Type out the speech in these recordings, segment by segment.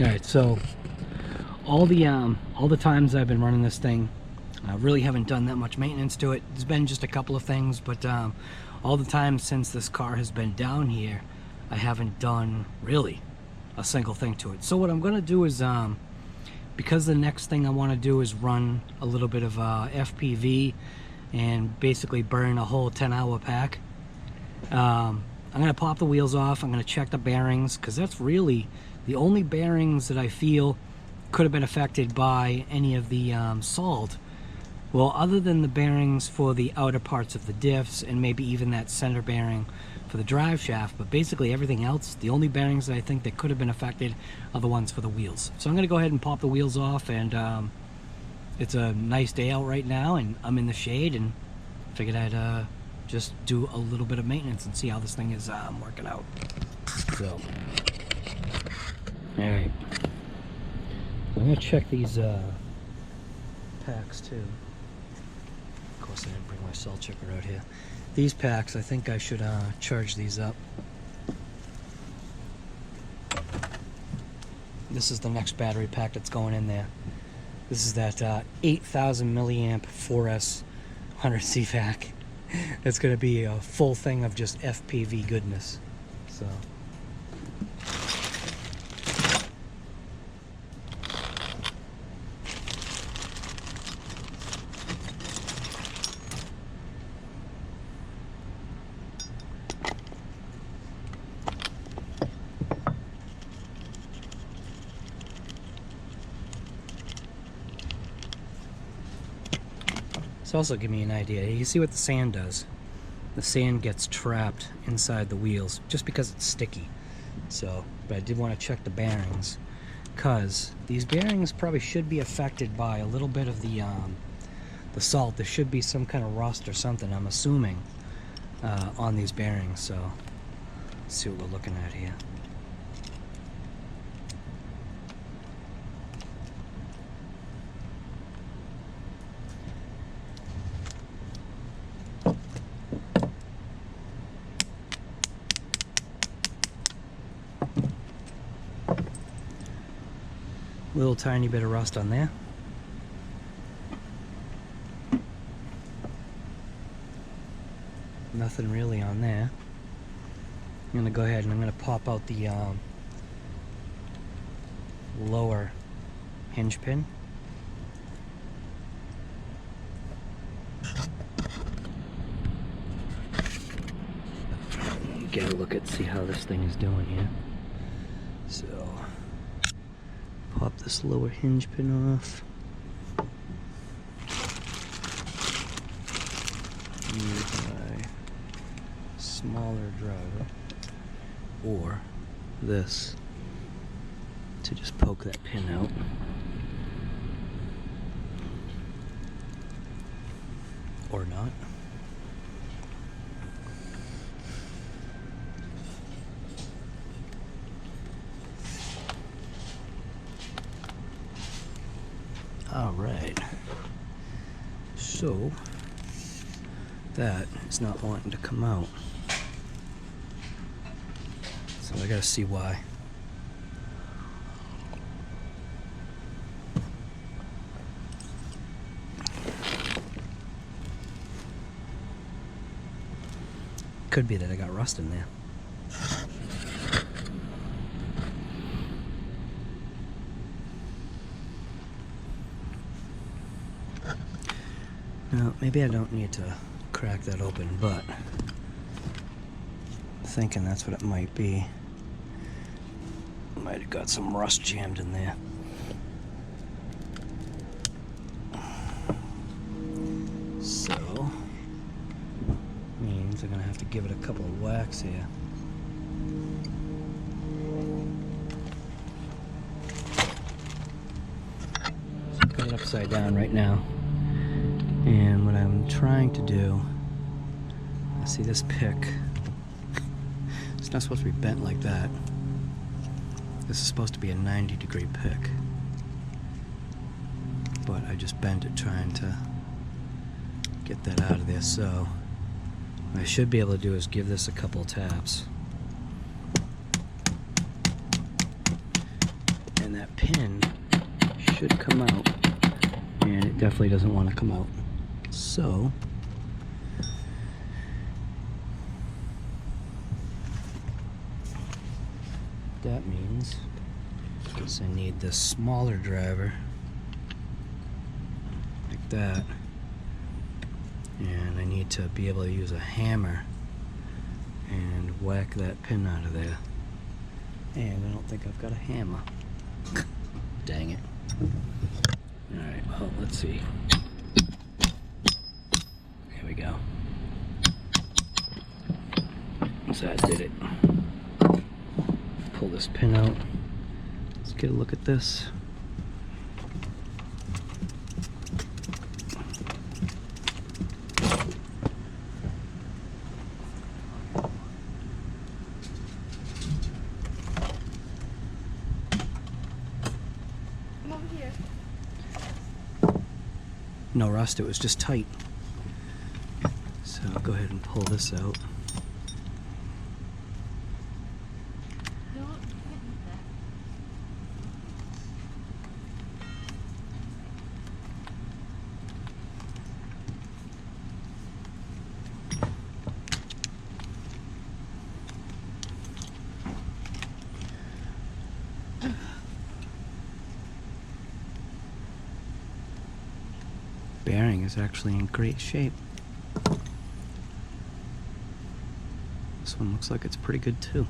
Alright, so all the times I've been running this thing, I really haven't done that much maintenance to it. There's been just a couple of things, but all the time since this car has been down here, I haven't done really a single thing to it. So what I'm going to do is, because the next thing I want to do is run a little bit of FPV and basically burn a whole 10-hour pack, I'm going to pop the wheels off. I'm going to check the bearings, because that's really the only bearings that I feel could have been affected by any of the salt. Well, other than the bearings for the outer parts of the diffs and maybe even that center bearing for the drive shaft, but basically everything else, the only bearings that I think that could have been affected are the ones for the wheels. So I'm going to go ahead and pop the wheels off, and it's a nice day out right now, and I'm in the shade, and figured I'd just do a little bit of maintenance and see how this thing is working out. So, alright. I'm going to check these packs too. Of course I didn't bring my salt checker out here. These packs, I think I should charge these up. This is the next battery pack that's going in there. This is that 8,000 milliamp 4S 100C pack. It's going to be a full thing of just FPV goodness. So. Also give me an idea. You see what the sand does? The sand gets trapped inside the wheels just because it's sticky. So, but I did want to check the bearings, because these bearings probably should be affected by a little bit of the salt. There should be some kind of rust or something, I'm assuming, on these bearings. So let's see what we're looking at here. Little tiny bit of rust on there. Nothing really on there. I'm going to go ahead and I'm going to pop out the lower hinge pin. Get a look at, see how this thing is doing here. So pop this lower hinge pin off. Use my smaller driver, or this, to just poke that pin out. Or not. Alright, so that is not wanting to come out, so I gotta see why. Could be that I got rust in there. Now, maybe I don't need to crack that open, but I'm thinking that's what it might be. Might have got some rust jammed in there. So, means I'm gonna have to give it a couple of whacks here. Got it upside down right now. And what I'm trying to do, I see this pick. It's not supposed to be bent like that. This is supposed to be a 90-degree pick. But I just bent it trying to get that out of there. So what I should be able to do is give this a couple taps. And and that pin should come out, and it definitely doesn't want to come out. So that means I need this smaller driver like that, and I need to be able to use a hammer and whack that pin out of there, and I don't think I've got a hammer. Dang it. Alright, well, let's see. Here we go. So that did it. Pull this pin out. Let's get a look at this. Come over here. No rust, it was just tight. So I'll go ahead and pull this out. Bearing is actually in great shape. This one looks like it's pretty good too.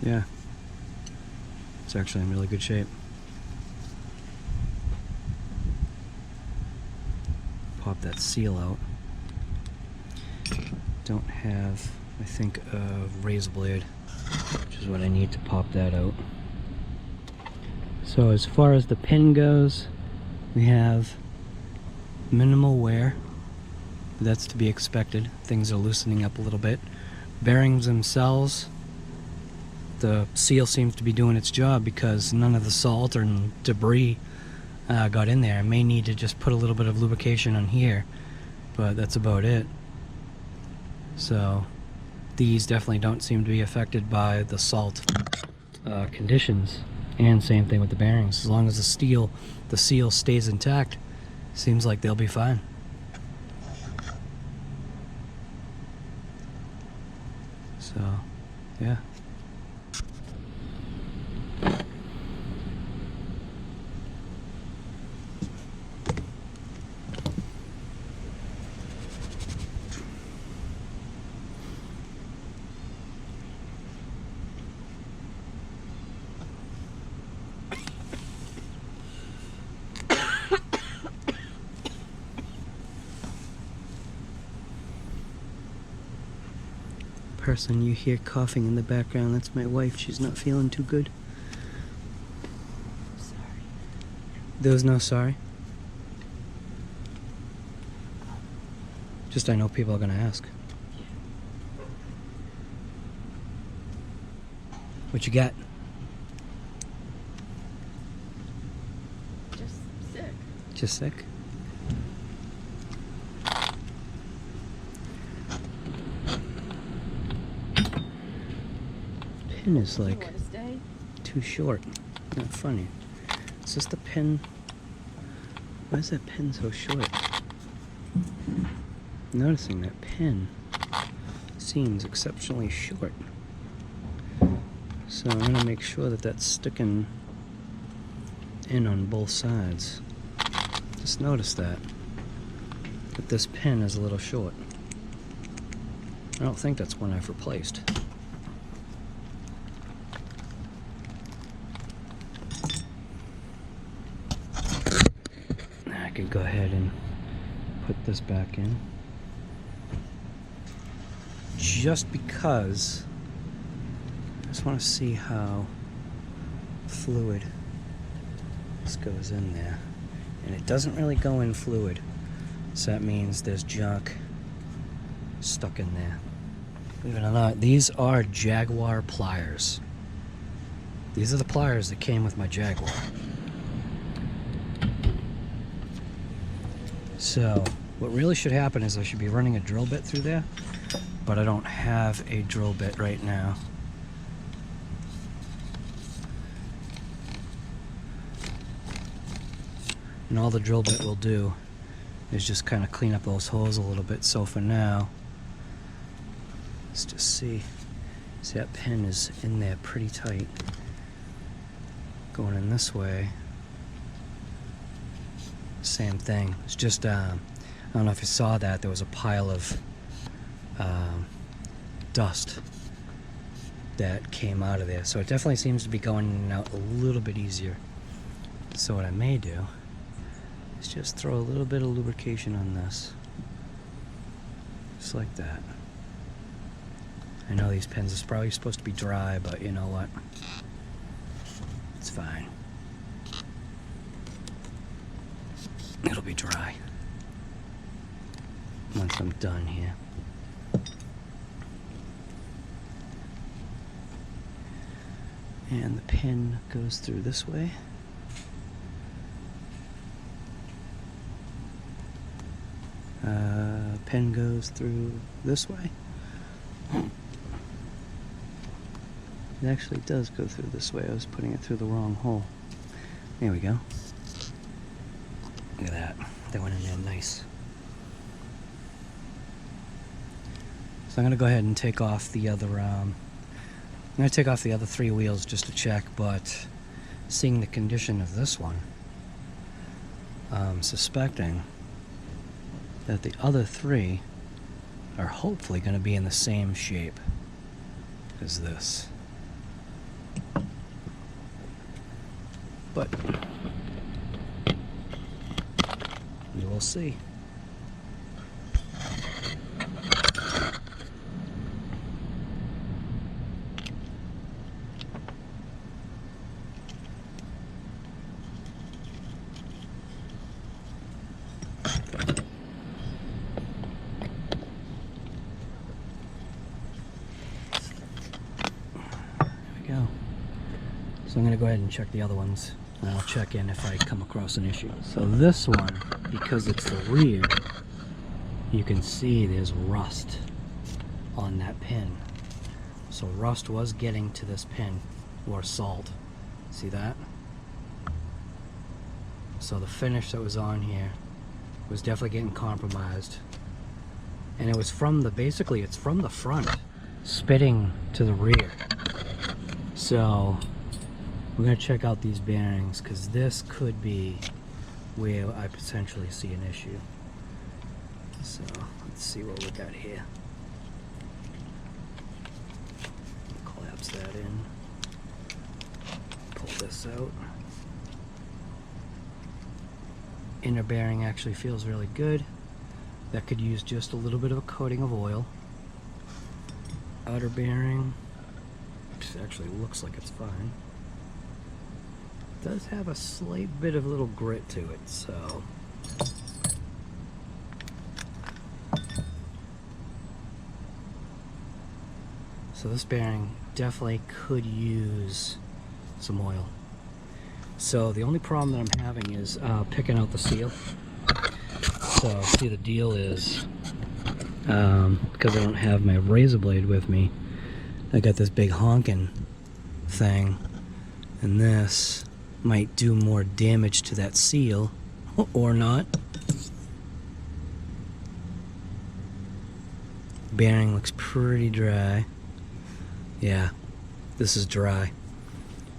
Yeah, it's actually in really good shape. Pop that seal out. Don't have, I think, a razor blade, which is what I need to pop that out. So as far as the pin goes, we have minimal wear. That's to be expected. Things are loosening up a little bit. Bearings themselves, the seal seems to be doing its job because none of the salt or debris got in there. I may need to just put a little bit of lubrication on here, but that's about it. So these definitely don't seem to be affected by the salt conditions, and same thing with the bearings. As long as the seal stays intact, seems like they'll be fine. So yeah. Person you hear coughing in the background, that's my wife. She's not feeling too good. Sorry. There was no sorry? Just I know people are gonna ask. What you got? Just sick. Just sick? Pin is like too short. Not funny. It's just the pin. Why is that pin so short? Noticing that pin seems exceptionally short. So I'm gonna make sure that that's sticking in on both sides. Just notice that this pin is a little short. I don't think that's one I've replaced. I can go ahead and put this back in. Just because I just want to see how fluid this goes in there. And it doesn't really go in fluid. So that means there's junk stuck in there. Believe it or not, these are Jaguar pliers. These are the pliers that came with my Jaguar. So what really should happen is I should be running a drill bit through there, but I don't have a drill bit right now. And all the drill bit will do is just kind of clean up those holes a little bit. So for now, let's just see that pin is in there pretty tight. Going in this way, same thing. It's just, I don't know if you saw that, there was a pile of dust that came out of there. So it definitely seems to be going in and out a little bit easier. So what I may do is just throw a little bit of lubrication on this. Just like that. I know these pins are probably supposed to be dry, but you know what? It's fine. It'll be dry once I'm done here. And the pin goes through this way. Pin goes through this way. It actually does go through this way. I was putting it through the wrong hole. There we go. Look at that. That went in there nice. So I'm going to go ahead and take off the other I'm going to take off the other 3 wheels just to check, but seeing the condition of this one, I'm suspecting that the other 3 are hopefully going to be in the same shape as this. But we will see. So I'm going to go ahead and check the other ones, and I'll check in if I come across an issue. So this one, because it's the rear, you can see there's rust on that pin. So rust was getting to this pin, or salt. See that? So the finish that was on here was definitely getting compromised. And it was from the, basically it's from the front, spitting to the rear. So we're going to check out these bearings, because this could be where I potentially see an issue. So let's see what we got here. Collapse that in. Pull this out. Inner bearing actually feels really good. That could use just a little bit of a coating of oil. Outer bearing actually looks like it's fine. Does have a slight bit of little grit to it, so this bearing definitely could use some oil. So the only problem that I'm having is picking out the seal. So see, the deal is because I don't have my razor blade with me, I got this big honking thing, and this might do more damage to that seal or not. Bearing looks pretty dry. Yeah, this is dry.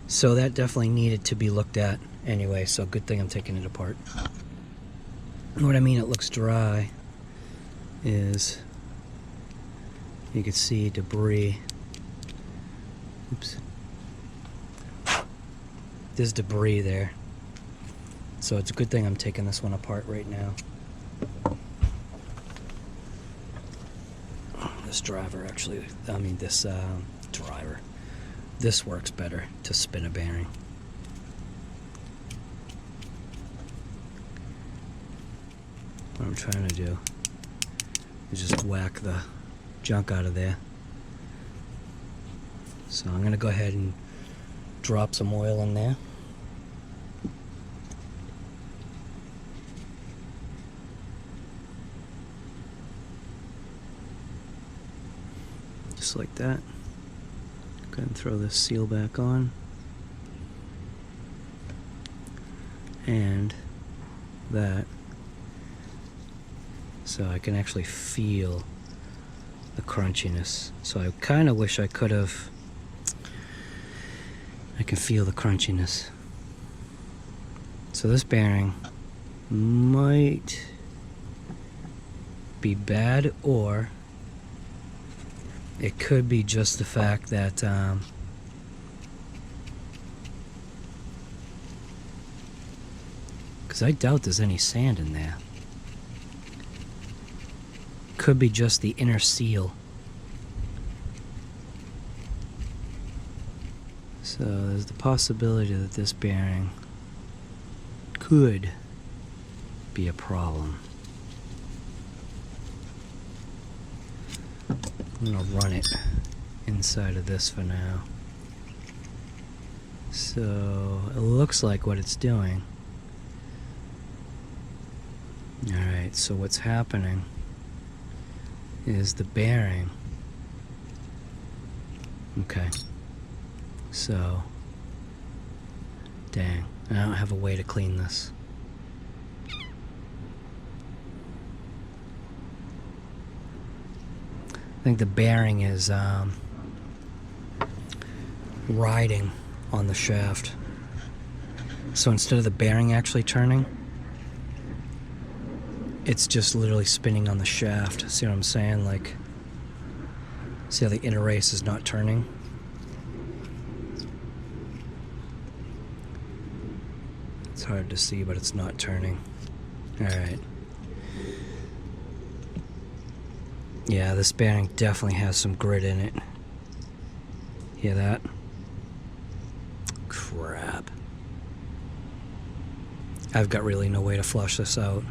So that definitely needed to be looked at anyway, so good thing I'm taking it apart. What I mean it looks dry is you can see debris. Oops. There's debris there. So it's a good thing I'm taking this one apart right now. This driver actually, I mean this driver, this works better to spin a bearing. What I'm trying to do is just whack the junk out of there. So I'm going to go ahead and drop some oil in there. just like that. Go ahead and throw this seal back on. And that. So I can actually feel the crunchiness. So I kind of wish I could have. I can feel the crunchiness. So this bearing might be bad, or it could be just the fact that because I doubt there's any sand in there. Could be just the inner seal. So there's the possibility that this bearing could be a problem. I'm gonna run it inside of this for now. So it looks like what it's doing. Alright, so what's happening is the bearing. Okay. So, dang, I don't have a way to clean this. I think the bearing is riding on the shaft. So instead of the bearing actually turning, it's just literally spinning on the shaft. See what I'm saying? Like, see how the inner race is not turning? It's hard to see, but it's not turning. Alright. Yeah, this bearing definitely has some grit in it. Hear that? Crap. I've got really no way to flush this out.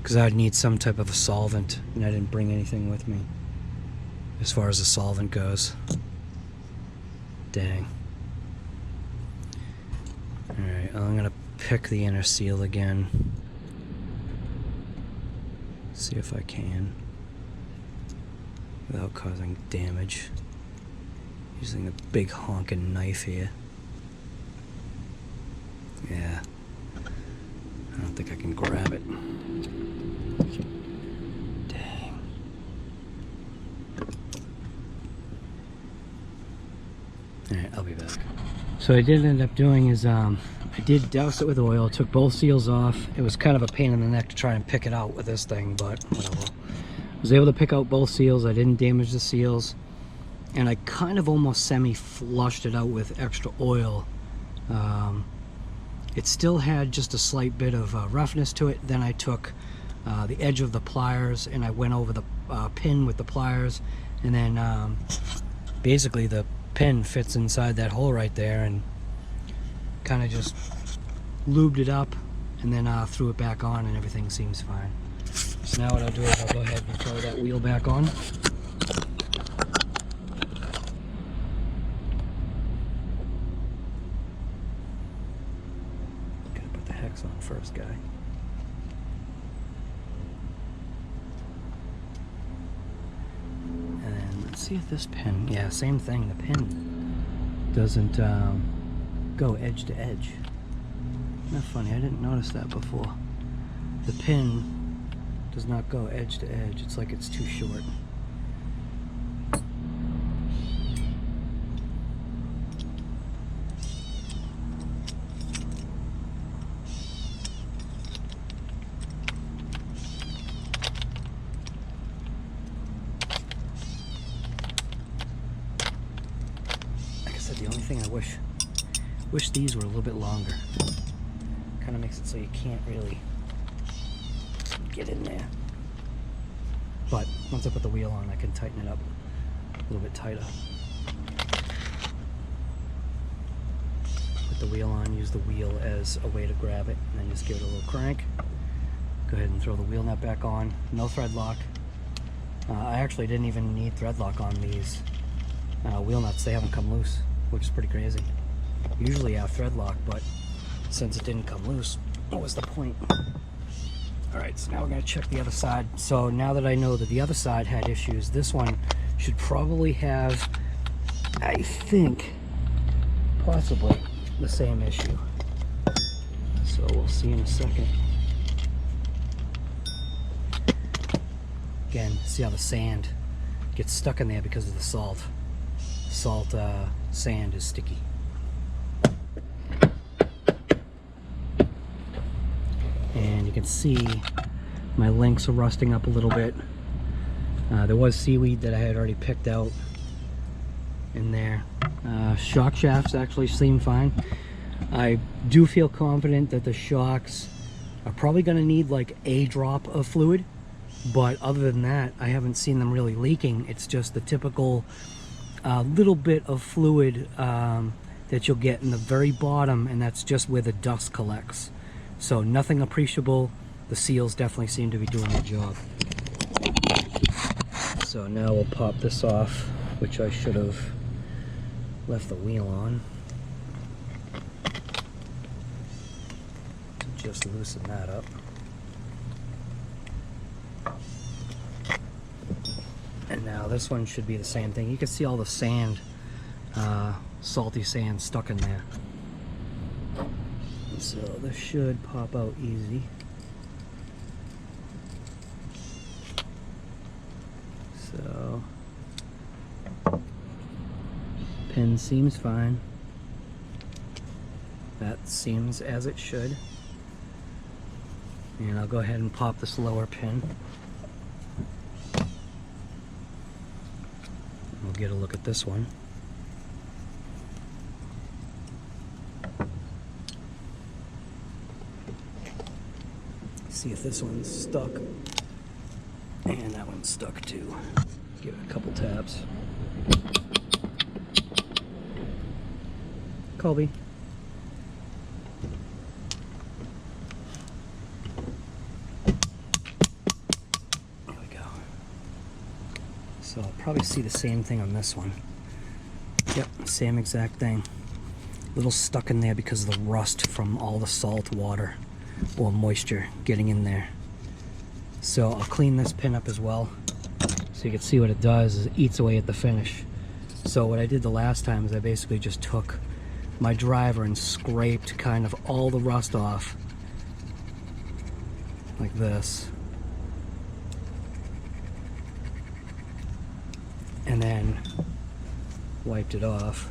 Because I'd need some type of a solvent, and I didn't bring anything with me as far as the solvent goes. Dang. Alright, I'm gonna pick the inner seal again. See if I can without causing damage. Using a big honking knife here. Yeah. I don't think I can grab it. Dang. Alright, I'll be back. So what I did end up doing is I did douse it with oil, took both seals off. It was kind of a pain in the neck to try and pick it out with this thing, but whatever. I was able to pick out both seals. I didn't damage the seals. And I kind of almost semi-flushed it out with extra oil. It still had just a slight bit of roughness to it. Then I took the edge of the pliers and I went over the pin with the pliers. And then basically the pin fits inside that hole right there, and kind of just lubed it up and then threw it back on, and everything seems fine. So now what I'll do is I'll go ahead and throw that wheel back on. Gotta put the hex on first, guy. And then let's see if this pin, yeah, same thing, the pin doesn't go edge to edge. Isn't that funny? I didn't notice that before. The pin does not go edge to edge. It's like it's too short. Like I said, the only thing I wish these were a little bit longer. Kind of makes it so you can't really get in there. But once I put the wheel on, I can tighten it up a little bit tighter. Put the wheel on, use the wheel as a way to grab it, and then just give it a little crank. Go ahead and throw the wheel nut back on. No thread lock. I actually didn't even need thread lock on these wheel nuts. They haven't come loose, which is pretty crazy. Usually I have thread lock, but since it didn't come loose, what was the point? Alright, so now we're going to check the other side. So now that I know that the other side had issues, this one should probably have, I think, possibly the same issue. So we'll see in a second. Again, see how the sand gets stuck in there because of the salt. Sand is sticky. And you can see my links are rusting up a little bit. There was seaweed that I had already picked out in there. Shock shafts actually seem fine. I do feel confident that the shocks are probably going to need like a drop of fluid, but other than that, I haven't seen them really leaking. It's just the typical little bit of fluid that you'll get in the very bottom, and that's just where the dust collects. So nothing appreciable. The seals definitely seem to be doing their job. So now we'll pop this off, which I should have left the wheel on. Just loosen that up. And now this one should be the same thing. You can see all the sand, salty sand stuck in there. So this should pop out easy. So pin seems fine. That seems as it should. And I'll go ahead and pop this lower pin. We'll get a look at this one. See if this one's stuck. And that one's stuck too. Give it a couple taps. Colby. There we go. So I'll probably see the same thing on this one. Yep, same exact thing. A little stuck in there because of the rust from all the salt water or moisture getting in there. So I'll clean this pin up as well so you can see what it does is it eats away at the finish. So what I did the last time is I basically just took my driver and scraped kind of all the rust off like this, and then wiped it off.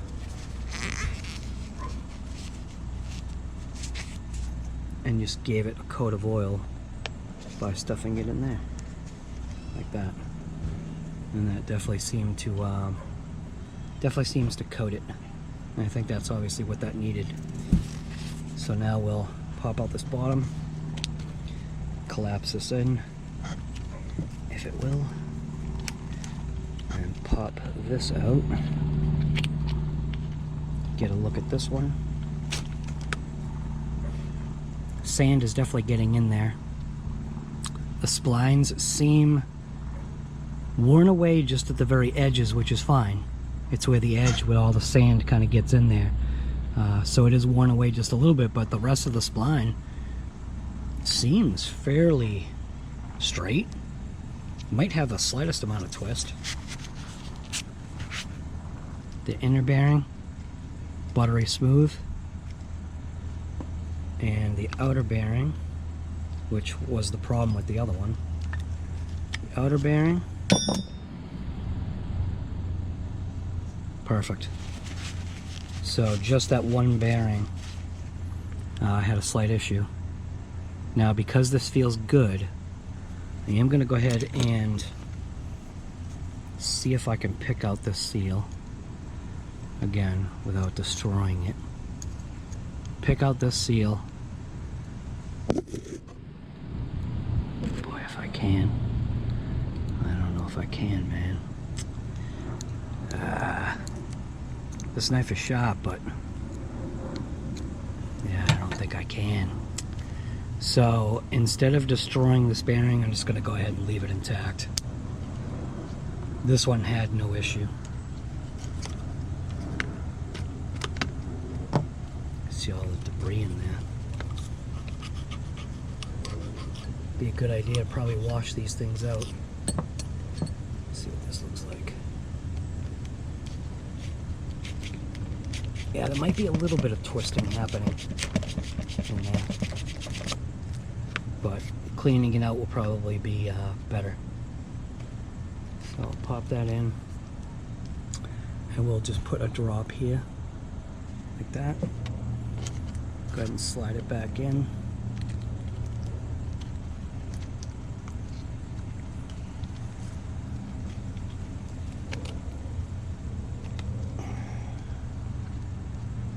And just gave it a coat of oil by stuffing it in there like that, and that definitely seems to coat it, and I think that's obviously what that needed. So now we'll pop out this bottom, collapse this in if it will, and pop this out. Get a look at this one. Sand is definitely getting in there. The splines seem worn away just at the very edges, which is fine. It's where the edge with all the sand kind of gets in there. So it is worn away just a little bit, but the rest of the spline seems fairly straight. Might have the slightest amount of twist. The inner bearing, buttery smooth. And the outer bearing, which was the problem with the other one. The outer bearing, perfect. So just that one bearing had a slight issue. Now because this feels good, I am going to go ahead and see if I can pick out this seal again without destroying it. Pick out this seal. Boy, if I can. I don't know if I can, man. This knife is sharp, but yeah, I don't think I can. So instead of destroying this bearing, I'm just going to go ahead and leave it intact. This one had no issue. See all the debris in there. Be a good idea to probably wash these things out. Let's see what this looks like. Yeah, there might be a little bit of twisting happening in there, but cleaning it out will probably be better. So I'll pop that in, and we'll just put a drop here, like that. Go ahead and slide it back in.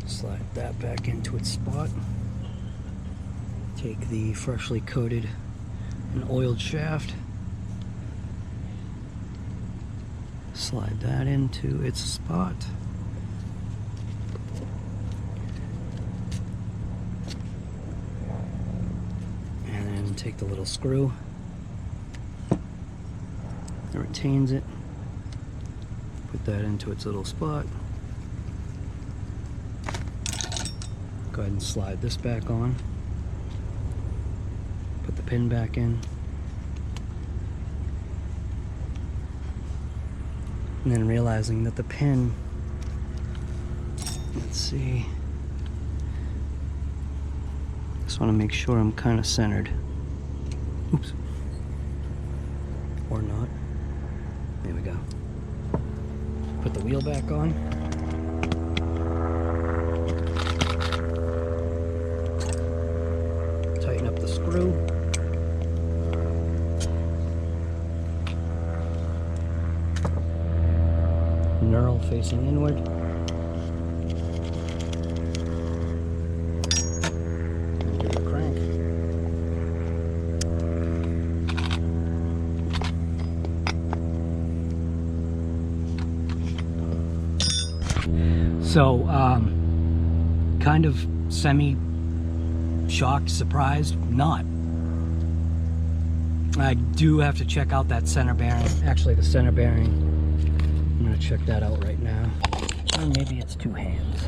Slide that back into its spot. Take the freshly coated and oiled shaft, slide that into its spot. And then take the little screw that retains it, put that into its little spot. Go ahead and slide this back on. Put the pin back in. And then realizing that the pin, let's see, just want to make sure I'm kind of centered. Oops. Or not. There we go. Put the wheel back on. Tighten up the screw. Knurl facing inward. And give it a crank. So, kind of semi-shocked, surprised, not. I do have to check out that center bearing. Actually, the center bearing, I'm going to check that out right now. Or maybe it's two hands.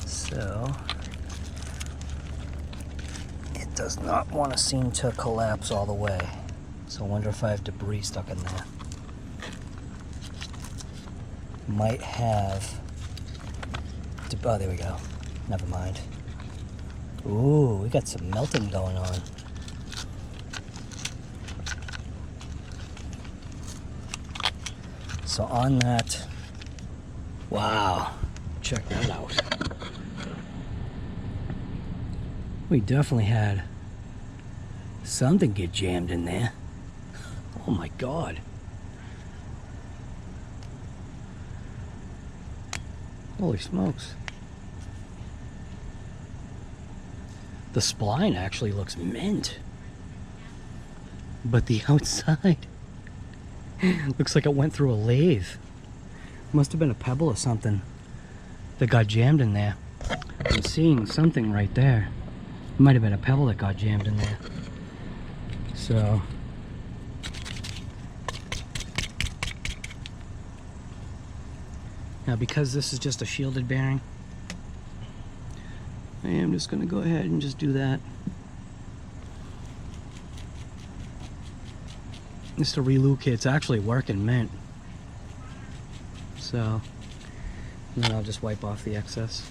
So, it does not want to seem to collapse all the way. So I wonder if I have debris stuck in there. Might have, oh, there we go. Never mind. Ooh, we got some melting going on. So on that, wow, check that out. We definitely had something get jammed in there. Oh my God. Holy smokes. The spline actually looks mint. But the outside looks like it went through a lathe. Must have been a pebble or something that got jammed in there. I'm seeing something right there. It might have been a pebble that got jammed in there. So now, because this is just a shielded bearing, I am just going to go ahead and just do that. Just to reluke it. It's actually working mint. So, and then I'll just wipe off the excess.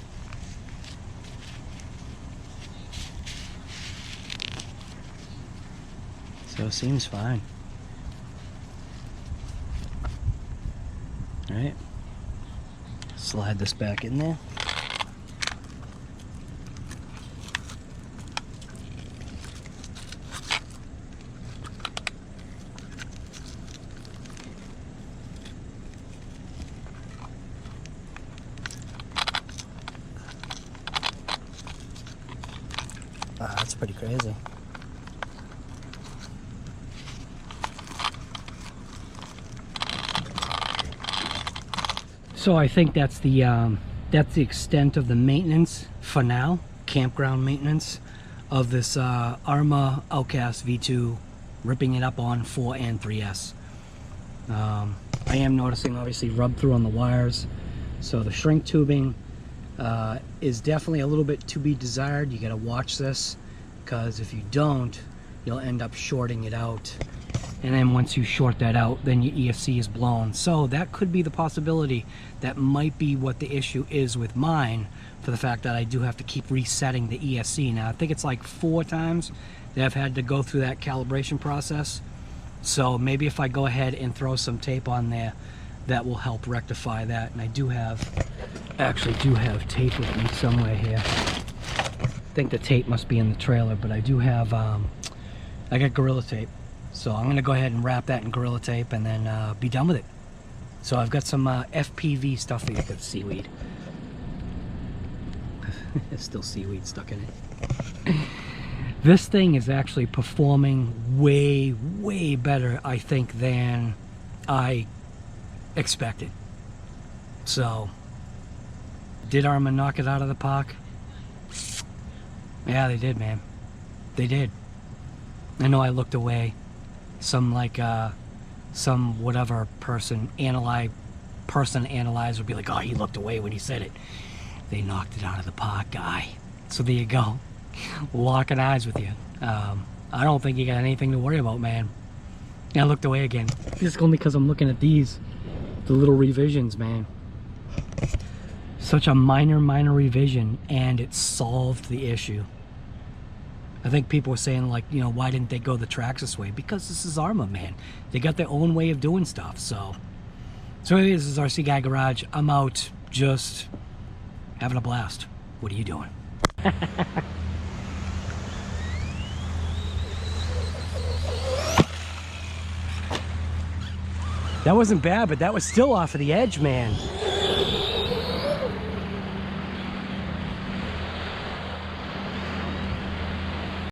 So it seems fine. Alright. Slide this back in there. Wow, that's pretty crazy. So I think that's the extent of the maintenance for now, campground maintenance of this Arrma Outcast V2, ripping it up on 4 and 3S. I am noticing obviously rub through on the wires, so the shrink tubing is definitely a little bit to be desired. You got to watch this, because if you don't, you'll end up shorting it out. And then once you short that out, then your ESC is blown. So that could be the possibility. That might be what the issue is with mine, for the fact that I do have to keep resetting the ESC. Now I think it's like 4 times that I've had to go through that calibration process. So maybe if I go ahead and throw some tape on there, that will help rectify that. And I actually do have tape with me somewhere here. I think the tape must be in the trailer, but I do have, I got Gorilla Tape. So I'm gonna go ahead and wrap that in Gorilla Tape and then be done with it. So I've got some FPV stuff here. Got seaweed. There's still seaweed stuck in it. This thing is actually performing way, way better, I think, than I expected. So, did Arrma knock it out of the park? Yeah, they did, man. They did. I know I looked away. Some whatever person analyzer would be like, oh, he looked away when he said it. They knocked it out of the park, guy. So there you go. Locking eyes with you. I don't think you got anything to worry about, man. I looked away again. Just only because I'm looking at these, the little revisions, man. Such a minor revision, and it solved the issue. I think people were saying, like, you know, why didn't they go the Traxxas way? Because this is Arrma, man. They got their own way of doing stuff. So anyway, this is RC Guy Garage. I'm out, just having a blast. What are you doing? That wasn't bad, but that was still off of the edge, man.